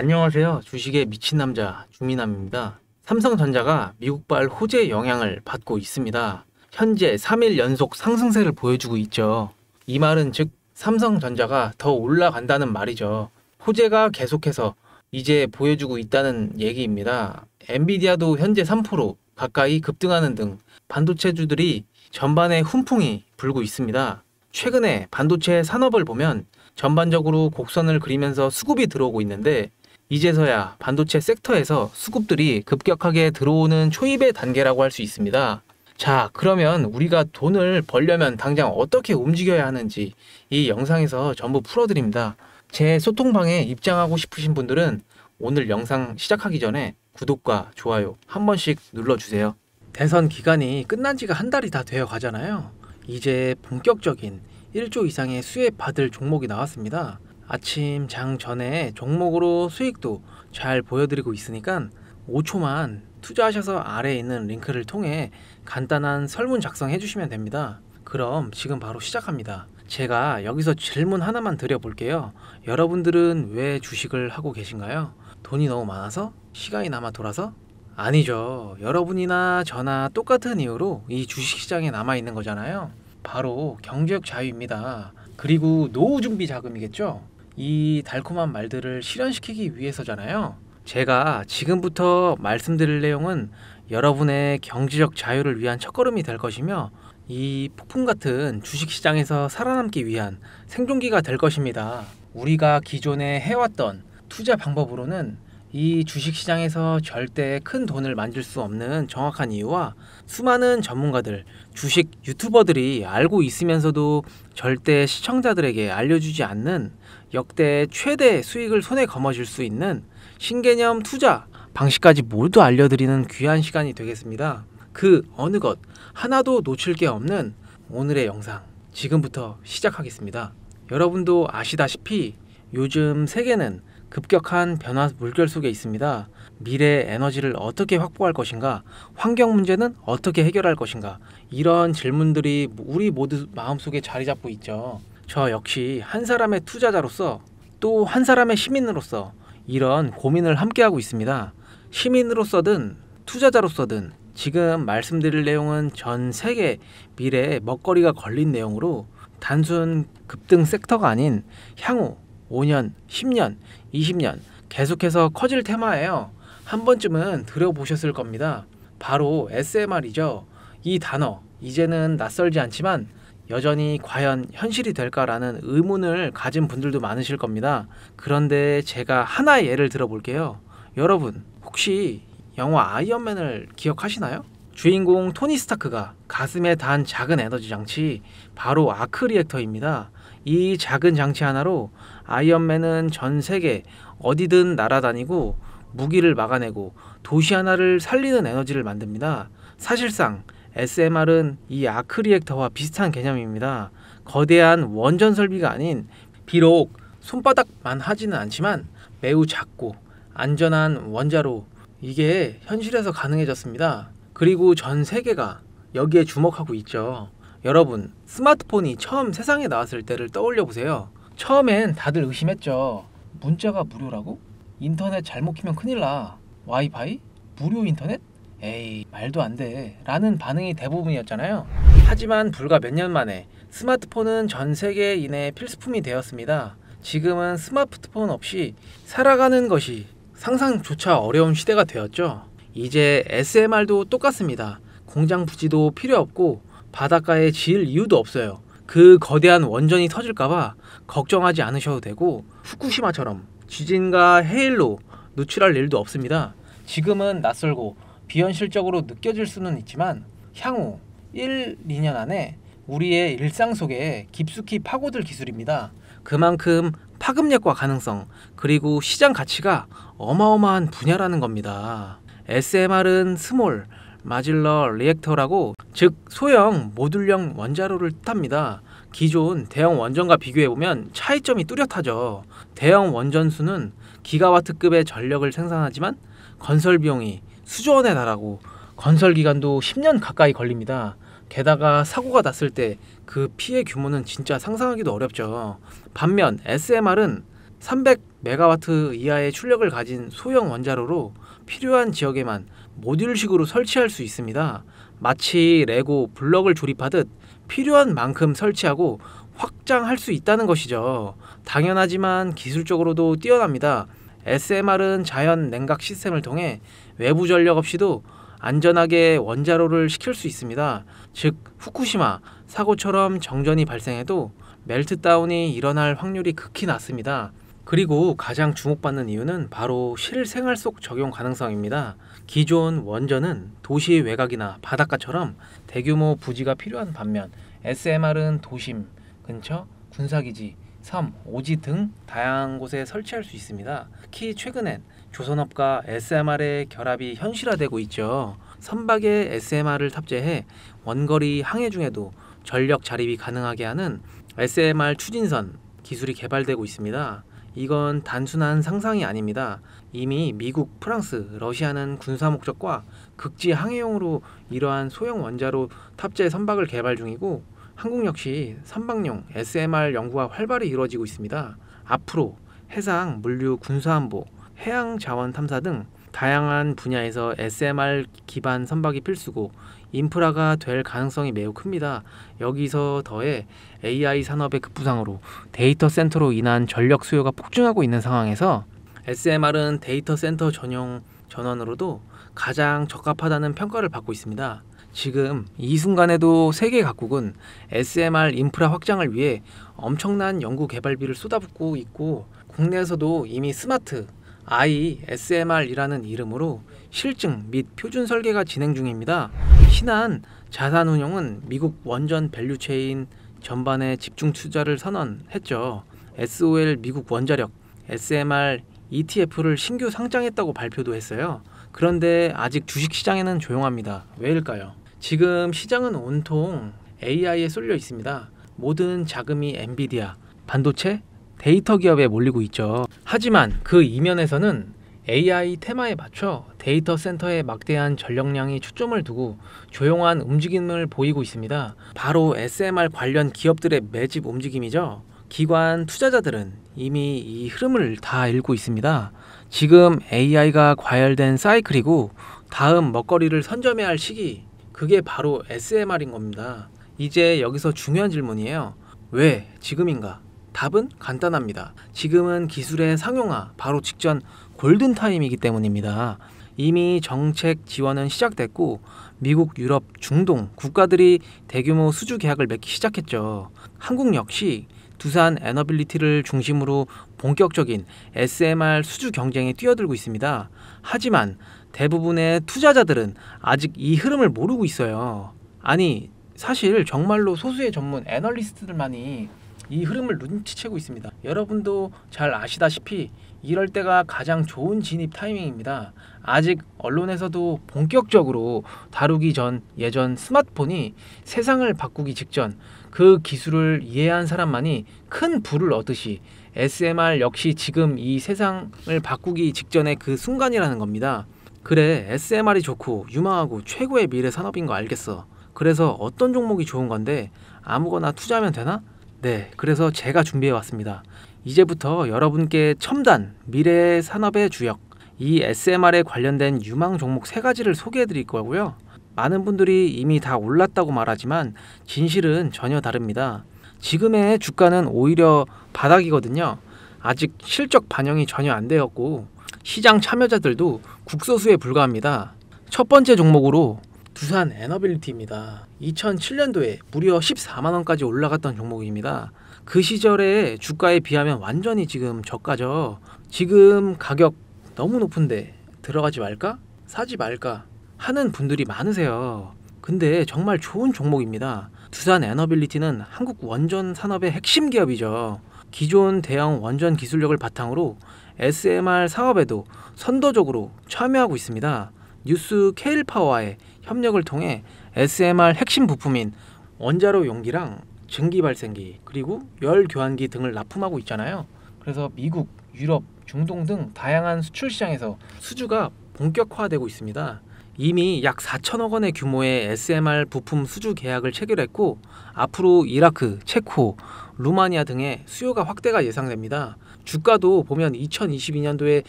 안녕하세요. 주식에 미친 남자 주미남입니다. 삼성전자가 미국발 호재 영향을 받고 있습니다. 현재 3일 연속 상승세를 보여주고 있죠. 이 말은 즉 삼성전자가 더 올라간다는 말이죠. 호재가 계속해서 이제 보여주고 있다는 얘기입니다. 엔비디아도 현재 3% 가까이 급등하는 등 반도체주들이 전반에 훈풍이 불고 있습니다. 최근에 반도체 산업을 보면 전반적으로 곡선을 그리면서 수급이 들어오고 있는데 이제서야 반도체 섹터에서 수급들이 급격하게 들어오는 초입의 단계라고 할 수 있습니다. 자, 그러면 우리가 돈을 벌려면 당장 어떻게 움직여야 하는지 이 영상에서 전부 풀어드립니다. 제 소통방에 입장하고 싶으신 분들은 오늘 영상 시작하기 전에 구독과 좋아요 한 번씩 눌러주세요. 대선 기간이 끝난 지가 한 달이 다 되어 가잖아요. 이제 본격적인 1조 이상의 수혜 받을 종목이 나왔습니다. 아침 장 전에 종목으로 수익도 잘 보여드리고 있으니까 5초만 투자하셔서 아래에 있는 링크를 통해 간단한 설문 작성해 주시면 됩니다. 그럼 지금 바로 시작합니다. 제가 여기서 질문 하나만 드려볼게요. 여러분들은 왜 주식을 하고 계신가요? 돈이 너무 많아서? 시간이 남아 돌아서? 아니죠. 여러분이나 저나 똑같은 이유로 이 주식시장에 남아있는 거잖아요. 바로 경제적 자유입니다. 그리고 노후 준비 자금이겠죠. 이 달콤한 말들을 실현시키기 위해서잖아요. 제가 지금부터 말씀드릴 내용은 여러분의 경제적 자유를 위한 첫걸음이 될 것이며 이 폭풍 같은 주식시장에서 살아남기 위한 생존기가 될 것입니다. 우리가 기존에 해왔던 투자 방법으로는 이 주식시장에서 절대 큰 돈을 만질 수 없는 정확한 이유와 수많은 전문가들, 주식 유튜버들이 알고 있으면서도 절대 시청자들에게 알려주지 않는 역대 최대 수익을 손에 거머쥘 수 있는 신개념 투자 방식까지 모두 알려드리는 귀한 시간이 되겠습니다. 그 어느 것 하나도 놓칠 게 없는 오늘의 영상 지금부터 시작하겠습니다. 여러분도 아시다시피 요즘 세계는 급격한 변화 물결 속에 있습니다. 미래 에너지를 어떻게 확보할 것인가, 환경 문제는 어떻게 해결할 것인가, 이런 질문들이 우리 모두 마음속에 자리 잡고 있죠. 저 역시 한 사람의 투자자로서 또 한 사람의 시민으로서 이런 고민을 함께하고 있습니다. 시민으로서든 투자자로서든 지금 말씀드릴 내용은 전 세계 미래의 먹거리가 걸린 내용으로 단순 급등 섹터가 아닌 향후 5년, 10년, 20년 계속해서 커질 테마예요. 한 번쯤은 들어보셨을 겁니다. 바로 SMR이죠. 이 단어 이제는 낯설지 않지만 여전히 과연 현실이 될까라는 의문을 가진 분들도 많으실 겁니다. 그런데 제가 하나의 예를 들어볼게요. 여러분 혹시 영화 아이언맨을 기억하시나요? 주인공 토니 스타크가 가슴에 단 작은 에너지 장치 바로 아크 리액터입니다. 이 작은 장치 하나로 아이언맨은 전 세계 어디든 날아다니고 무기를 막아내고 도시 하나를 살리는 에너지를 만듭니다. 사실상 SMR은 이 아크 리액터와 비슷한 개념입니다. 거대한 원전 설비가 아닌 비록 손바닥만 하지는 않지만 매우 작고 안전한 원자로 이게 현실에서 가능해졌습니다. 그리고 전 세계가 여기에 주목하고 있죠. 여러분 스마트폰이 처음 세상에 나왔을 때를 떠올려 보세요. 처음엔 다들 의심했죠. 문자가 무료라고? 인터넷 잘못 키면 큰일 나. 와이파이? 무료 인터넷? 에이 말도 안 돼 라는 반응이 대부분이었잖아요. 하지만 불과 몇 년 만에 스마트폰은 전 세계인의 필수품이 되었습니다. 지금은 스마트폰 없이 살아가는 것이 상상조차 어려운 시대가 되었죠. 이제 SMR도 똑같습니다. 공장 부지도 필요 없고 바닷가에 지을 이유도 없어요. 그 거대한 원전이 터질까봐 걱정하지 않으셔도 되고 후쿠시마처럼 지진과 해일로 노출할 일도 없습니다. 지금은 낯설고 비현실적으로 느껴질 수는 있지만 향후 1, 2년 안에 우리의 일상 속에 깊숙이 파고들 기술입니다. 그만큼 파급력과 가능성 그리고 시장 가치가 어마어마한 분야라는 겁니다. SMR은 스몰 마질러 리액터라고 즉 소형 모듈형 원자로를 뜻합니다. 기존 대형 원전과 비교해보면 차이점이 뚜렷하죠. 대형 원전수는 기가와트급의 전력을 생산하지만 건설 비용이 수조원에 달하고 건설 기간도 10년 가까이 걸립니다. 게다가 사고가 났을 때 그 피해 규모는 진짜 상상하기도 어렵죠. 반면 SMR은 300메가와트 이하의 출력을 가진 소형 원자로로 필요한 지역에만 모듈식으로 설치할 수 있습니다. 마치 레고 블럭을 조립하듯 필요한 만큼 설치하고 확장할 수 있다는 것이죠. 당연하지만 기술적으로도 뛰어납니다. SMR은 자연 냉각 시스템을 통해 외부 전력 없이도 안전하게 원자로를 식힐 수 있습니다. 즉 후쿠시마 사고처럼 정전이 발생해도 멜트다운이 일어날 확률이 극히 낮습니다. 그리고 가장 주목받는 이유는 바로 실생활 속 적용 가능성입니다. 기존 원전은 도시 외곽이나 바닷가처럼 대규모 부지가 필요한 반면 SMR은 도심 근처, 군사기지, 섬, 오지 등 다양한 곳에 설치할 수 있습니다. 특히 최근엔 조선업과 SMR의 결합이 현실화되고 있죠. 선박에 SMR을 탑재해 원거리 항해 중에도 전력 자립이 가능하게 하는 SMR 추진선 기술이 개발되고 있습니다. 이건 단순한 상상이 아닙니다. 이미 미국, 프랑스, 러시아는 군사 목적과 극지 항해용으로 이러한 소형 원자로 탑재 선박을 개발 중이고 한국 역시 선박용 SMR 연구가 활발히 이루어지고 있습니다. 앞으로 해상, 물류, 군사안보, 해양 자원 탐사 등 다양한 분야에서 SMR 기반 선박이 필수고 인프라가 될 가능성이 매우 큽니다. 여기서 더해 AI 산업의 급부상으로 데이터 센터로 인한 전력 수요가 폭증하고 있는 상황에서 SMR은 데이터 센터 전용 전원으로도 가장 적합하다는 평가를 받고 있습니다. 지금 이 순간에도 세계 각국은 SMR 인프라 확장을 위해 엄청난 연구 개발비를 쏟아붓고 있고 국내에서도 이미 스마트 ISMR이라는 이름으로 실증 및 표준 설계가 진행 중입니다. 신한 자산운용은 미국 원전 밸류체인 전반에 집중 투자를 선언했죠. SOL 미국 원자력 SMR ETF를 신규 상장했다고 발표도 했어요. 그런데 아직 주식시장에는 조용합니다. 왜일까요? 지금 시장은 온통 AI에 쏠려 있습니다. 모든 자금이 엔비디아, 반도체, 데이터 기업에 몰리고 있죠. 하지만 그 이면에서는 AI 테마에 맞춰 데이터 센터에 막대한 전력량이 초점을 두고 조용한 움직임을 보이고 있습니다. 바로 SMR 관련 기업들의 매집 움직임이죠. 기관 투자자들은 이미 이 흐름을 다 읽고 있습니다. 지금 AI가 과열된 사이클이고 다음 먹거리를 선점해야 할 시기, 그게 바로 SMR인 겁니다. 이제 여기서 중요한 질문이에요. 왜 지금인가? 답은 간단합니다. 지금은 기술의 상용화 바로 직전 골든타임이기 때문입니다. 이미 정책 지원은 시작됐고 미국, 유럽, 중동 국가들이 대규모 수주 계약을 맺기 시작했죠. 한국 역시 두산 에너빌리티를 중심으로 본격적인 SMR 수주 경쟁에 뛰어들고 있습니다. 하지만 대부분의 투자자들은 아직 이 흐름을 모르고 있어요. 아니, 사실 정말로 소수의 전문 애널리스트들만이 이 흐름을 눈치채고 있습니다. 여러분도 잘 아시다시피 이럴 때가 가장 좋은 진입 타이밍입니다. 아직 언론에서도 본격적으로 다루기 전 예전 스마트폰이 세상을 바꾸기 직전 그 기술을 이해한 사람만이 큰 부를 얻듯이 SMR 역시 지금 이 세상을 바꾸기 직전의 그 순간이라는 겁니다. 그래, SMR이 좋고 유망하고 최고의 미래 산업인 거 알겠어. 그래서 어떤 종목이 좋은 건데 아무거나 투자하면 되나? 네, 그래서 제가 준비해 왔습니다. 이제부터 여러분께 첨단 미래 산업의 주역, 이 SMR에 관련된 유망 종목 3가지를 소개해 드릴 거고요. 많은 분들이 이미 다 올랐다고 말하지만 진실은 전혀 다릅니다. 지금의 주가는 오히려 바닥이거든요. 아직 실적 반영이 전혀 안 되었고 시장 참여자들도 국소수에 불과합니다. 첫 번째 종목으로 두산 에너빌리티입니다. 2007년도에 무려 14만원까지 올라갔던 종목입니다. 그 시절의 주가에 비하면 완전히 지금 저가죠. 지금 가격 너무 높은데 들어가지 말까? 사지 말까? 하는 분들이 많으세요. 근데 정말 좋은 종목입니다. 두산 에너빌리티는 한국 원전 산업의 핵심 기업이죠. 기존 대형 원전 기술력을 바탕으로 SMR 사업에도 선도적으로 참여하고 있습니다. 뉴스 케일파워와의 협력을 통해 SMR 핵심 부품인 원자로 용기랑 증기 발생기 그리고 열 교환기 등을 납품하고 있잖아요. 그래서 미국, 유럽, 중동 등 다양한 수출 시장에서 수주가 본격화되고 있습니다. 이미 약 4천억 원의 규모의 SMR 부품 수주 계약을 체결했고 앞으로 이라크, 체코, 루마니아 등의 수요가 확대가 예상됩니다. 주가도 보면 2022년도에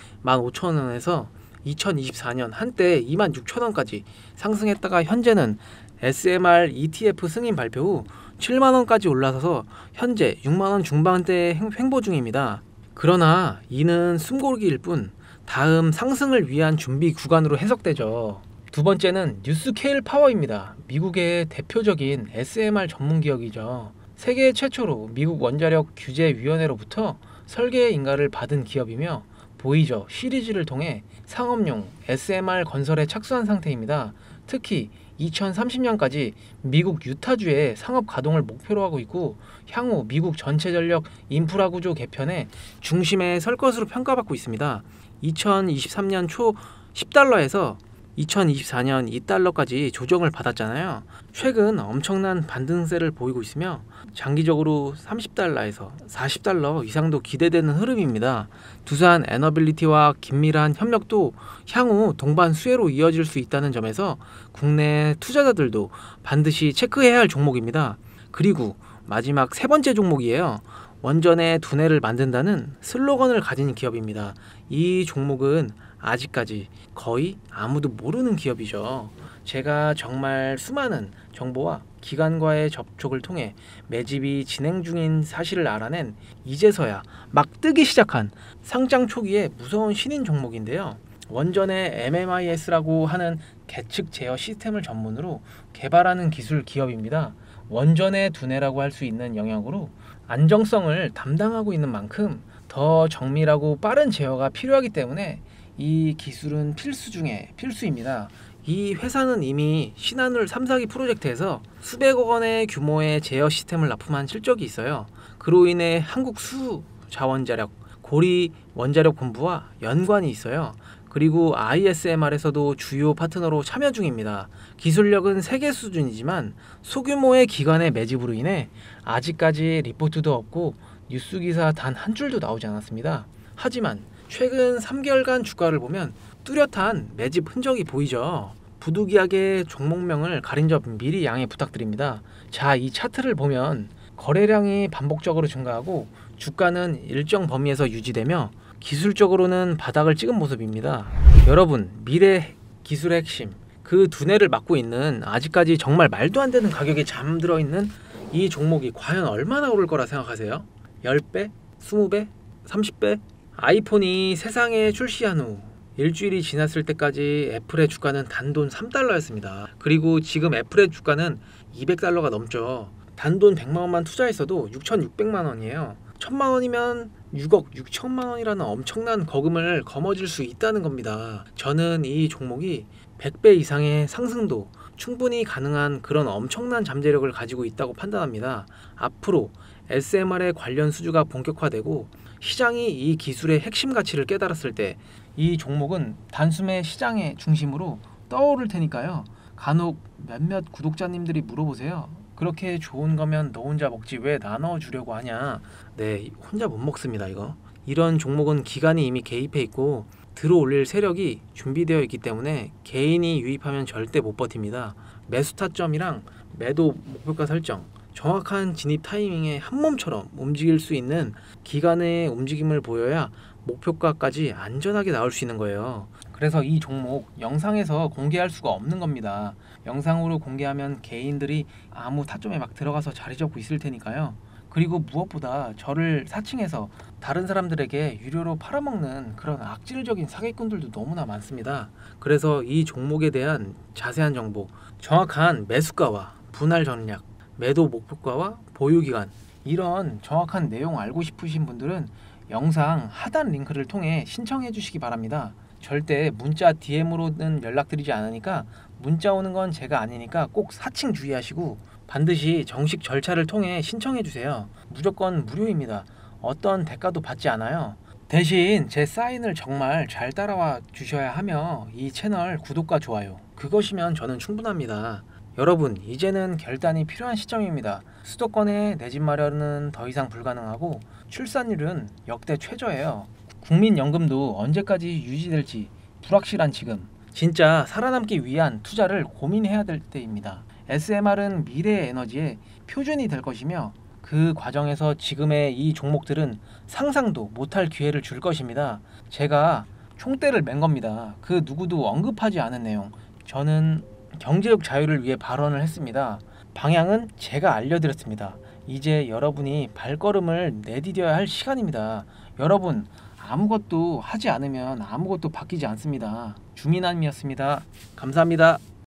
15,000원에서 2024년 한때 26,000원까지 상승했다가 현재는 SMR ETF 승인 발표 후 7만원까지 올라서서 현재 6만원 중반대에 횡보 중입니다. 그러나 이는 숨고르기일 뿐 다음 상승을 위한 준비 구간으로 해석되죠. 두 번째는 뉴스케일 파워입니다. 미국의 대표적인 SMR 전문 기업이죠. 세계 최초로 미국 원자력 규제위원회로부터 설계 인가를 받은 기업이며 보이저 시리즈를 통해 상업용 SMR 건설에 착수한 상태입니다. 특히 2030년까지 미국 유타주의 상업 가동을 목표로 하고 있고 향후 미국 전체 전력 인프라 구조 개편의 중심에 설 것으로 평가받고 있습니다. 2023년 초 10달러에서 2024년 2달러까지 조정을 받았잖아요. 최근 엄청난 반등세를 보이고 있으며 장기적으로 30달러에서 40달러 이상도 기대되는 흐름입니다. 두산 에너빌리티와 긴밀한 협력도 향후 동반 수혜로 이어질 수 있다는 점에서 국내 투자자들도 반드시 체크해야 할 종목입니다. 그리고 마지막 세 번째 종목이에요. 원전의 두뇌를 만든다는 슬로건을 가진 기업입니다. 이 종목은 아직까지 거의 아무도 모르는 기업이죠. 제가 정말 수많은 정보와 기관과의 접촉을 통해 매집이 진행 중인 사실을 알아낸 이제서야 막 뜨기 시작한 상장 초기의 무서운 신인 종목인데요. 원전의 MMIS라고 하는 계측 제어 시스템을 전문으로 개발하는 기술 기업입니다. 원전의 두뇌라고 할 수 있는 영역으로 안정성을 담당하고 있는 만큼 더 정밀하고 빠른 제어가 필요하기 때문에 이 기술은 필수 중에 필수입니다. 이 회사는 이미 신한울 3, 4기 프로젝트에서 수백억 원의 규모의 제어 시스템을 납품한 실적이 있어요. 그로 인해 한국 수자원자력 고리 원자력 본부와 연관이 있어요. 그리고 ISMR에서도 주요 파트너로 참여 중입니다. 기술력은 세계 수준이지만 소규모의 기관의 매집으로 인해 아직까지 리포트도 없고 뉴스 기사 단 한 줄도 나오지 않았습니다. 하지만 최근 3개월간 주가를 보면 뚜렷한 매집 흔적이 보이죠. 부득이하게 종목명을 가린 점 미리 양해 부탁드립니다. 자, 이 차트를 보면 거래량이 반복적으로 증가하고 주가는 일정 범위에서 유지되며 기술적으로는 바닥을 찍은 모습입니다. 여러분, 미래 기술의 핵심, 그 두뇌를 맡고 있는 아직까지 정말 말도 안 되는 가격에 잠들어 있는 이 종목이 과연 얼마나 오를 거라 생각하세요? 10배? 20배? 30배? 아이폰이 세상에 출시한 후 일주일이 지났을 때까지 애플의 주가는 단돈 3달러였습니다. 그리고 지금 애플의 주가는 200달러가 넘죠. 단돈 100만원만 투자했어도 6,600만 원이에요. 1,000만 원이면 6억 6천만 원이라는 엄청난 거금을 거머쥘 수 있다는 겁니다. 저는 이 종목이 100배 이상의 상승도 충분히 가능한 그런 엄청난 잠재력을 가지고 있다고 판단합니다. 앞으로 SMR의 관련 수주가 본격화되고 시장이 이 기술의 핵심 가치를 깨달았을 때 이 종목은 단숨에 시장의 중심으로 떠오를 테니까요. 간혹 몇몇 구독자님들이 물어보세요. 그렇게 좋은 거면 너 혼자 먹지 왜 나눠주려고 하냐. 네, 혼자 못 먹습니다. 이거. 이런 종목은 기관이 이미 개입해 있고 들어올릴 세력이 준비되어 있기 때문에 개인이 유입하면 절대 못 버팁니다. 매수 타점이랑 매도 목표가 설정, 정확한 진입 타이밍에 한몸처럼 움직일 수 있는 기관의 움직임을 보여야 목표가까지 안전하게 나올 수 있는 거예요. 그래서 이 종목 영상에서 공개할 수가 없는 겁니다. 영상으로 공개하면 개인들이 아무 타점에 막 들어가서 자리 잡고 있을 테니까요. 그리고 무엇보다 저를 사칭해서 다른 사람들에게 유료로 팔아먹는 그런 악질적인 사기꾼들도 너무나 많습니다. 그래서 이 종목에 대한 자세한 정보, 정확한 매수가와 분할 전략, 매도 목표가와 보유기간, 이런 정확한 내용 알고 싶으신 분들은 영상 하단 링크를 통해 신청해 주시기 바랍니다. 절대 문자 DM으로는 연락드리지 않으니까 문자 오는 건 제가 아니니까 꼭 사칭 주의하시고 반드시 정식 절차를 통해 신청해 주세요. 무조건 무료입니다. 어떤 대가도 받지 않아요. 대신 제 사인을 정말 잘 따라와 주셔야 하며 이 채널 구독과 좋아요, 그것이면 저는 충분합니다. 여러분, 이제는 결단이 필요한 시점입니다. 수도권에 내 집 마련은 더 이상 불가능하고 출산율은 역대 최저예요. 국민연금도 언제까지 유지될지 불확실한 지금, 진짜 살아남기 위한 투자를 고민해야 될 때입니다. SMR은 미래의 에너지의 표준이 될 것이며 그 과정에서 지금의 이 종목들은 상상도 못할 기회를 줄 것입니다. 제가 총대를 맨 겁니다. 그 누구도 언급하지 않은 내용. 저는 경제적 자유를 위해 발언을 했습니다. 방향은 제가 알려드렸습니다. 이제 여러분이 발걸음을 내디뎌야 할 시간입니다. 여러분, 아무것도 하지 않으면 아무것도 바뀌지 않습니다. 주민함이었습니다. 감사합니다.